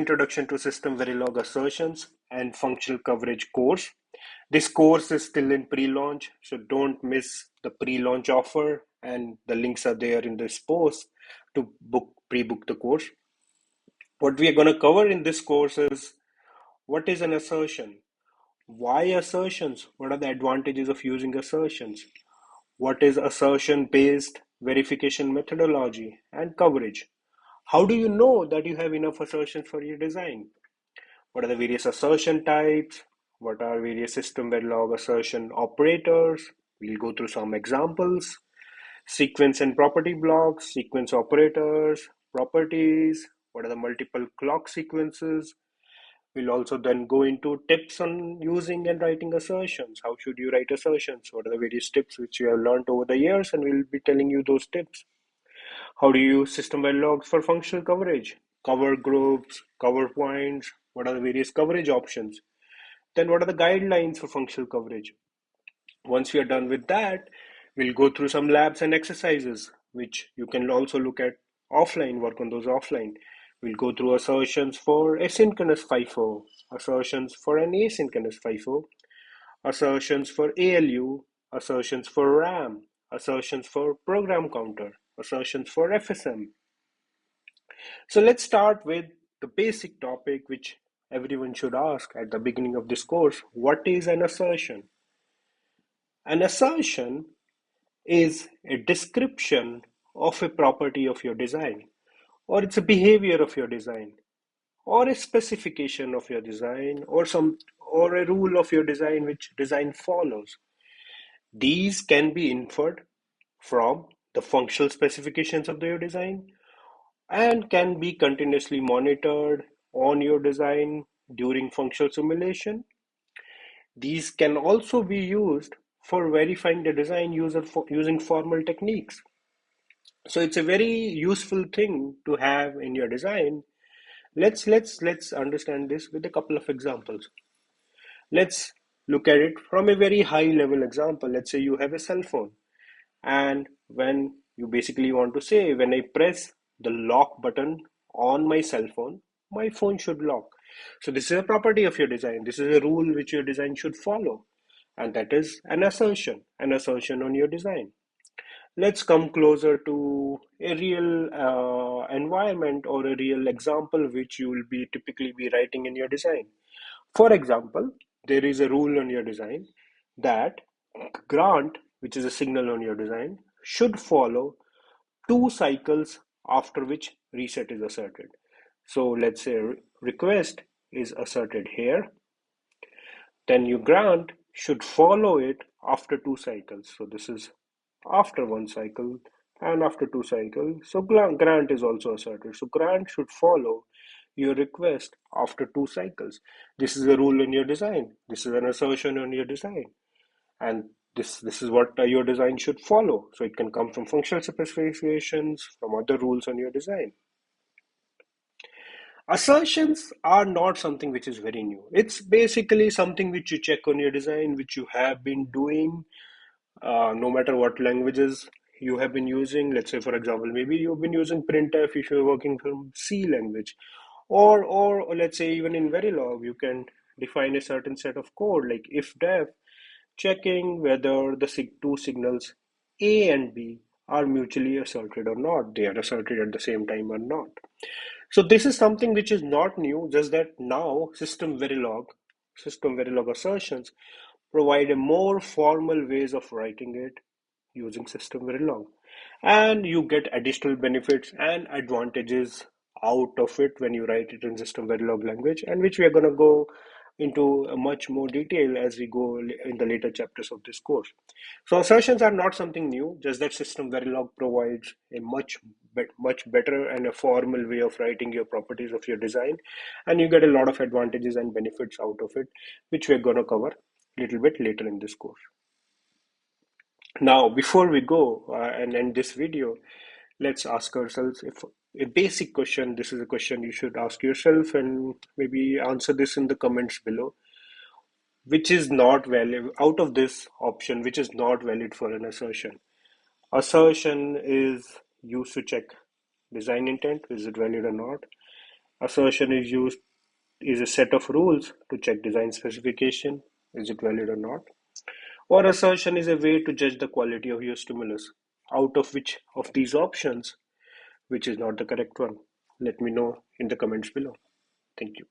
Introduction to System Verilog Assertions and Functional Coverage course. This course is still in pre-launch, so don't miss the pre-launch offer, and the links are there in this post to pre-book the course. What we are going to cover in this course is what is an assertion, why assertions, what are the advantages of using assertions, what is assertion-based verification methodology and coverage. How do you know that you have enough assertions for your design? What are the various assertion types? What are various system Verilog assertion operators? We'll go through some examples. Sequence and property blocks, sequence operators, properties. What are the multiple clock sequences? We'll also then go into tips on using and writing assertions. How should you write assertions? What are the various tips which you have learned over the years? And we'll be telling you those tips. How do you use system logs for functional coverage? Cover groups, cover points, what are the various coverage options? Then what are the guidelines for functional coverage? Once we are done with that, we'll go through some labs and exercises, which you can also look at offline, work on those offline. We'll go through assertions for asynchronous FIFO, assertions for an asynchronous FIFO, assertions for ALU, assertions for RAM, assertions for program counter, assertions for FSM. So let's start with the basic topic which everyone should ask at the beginning of this course. What is an assertion? An assertion is a description of a property of your design, or it's a behavior of your design, or a specification of your design, or a rule of your design which design follows. These can be inferred from the functional specifications of your design and can be continuously monitored on your design during functional simulation. These can also be used for verifying the design using formal techniques. So it's a very useful thing to have in your design. Let's understand this with a couple of examples. Let's look at it from a very high level example. Let's say you have a cell phone, and when you basically want to say, when I press the lock button on my phone should lock. So this is a property of your design. This is a rule which your design should follow, and that is an assertion on your design. Let's come closer to a real environment or a real example which you will be typically be writing in your design. For example, there is a rule on your design that grant, which is a signal on your design, should follow 2 cycles after which reset is asserted. So let's say request is asserted here, then your grant should follow it after 2 cycles. So this is after 1 cycle and after 2 cycles. So grant is also asserted. So grant should follow your request after 2 cycles. This is a rule in your design. This is an assertion on your design. And this is what your design should follow. So it can come from functional specifications, from other rules on your design. Assertions are not something which is very new. It's basically something which you check on your design, which you have been doing, no matter what languages you have been using. Let's say, for example, maybe you've been using printf if you're working from C language, or let's say even in Verilog, you can define a certain set of code like if def, checking whether the two signals A and B are mutually asserted or not. They are asserted at the same time or not. So this is something which is not new, just that now system Verilog assertions provide a more formal ways of writing it using system Verilog. And you get additional benefits and advantages out of it when you write it in system Verilog language, and which we are going to go into a much more detail as we go in the later chapters of this course. So assertions are not something new, just that system Verilog provides a much better and a formal way of writing your properties of your design, and you get a lot of advantages and benefits out of it, which we're going to cover a little bit later in this course. Now, before we go and end this video, let's ask ourselves if a basic question. This is a question you should ask yourself, and maybe answer this in the comments below. Which is not valid out of this option, which is not valid for an assertion? Assertion is used to check design intent, is it valid or not? Assertion is a set of rules to check design specification, is it valid or not? Or assertion is a way to judge the quality of your stimulus. Out of which of these options, which is not the correct one? Let me know in the comments below. Thank you.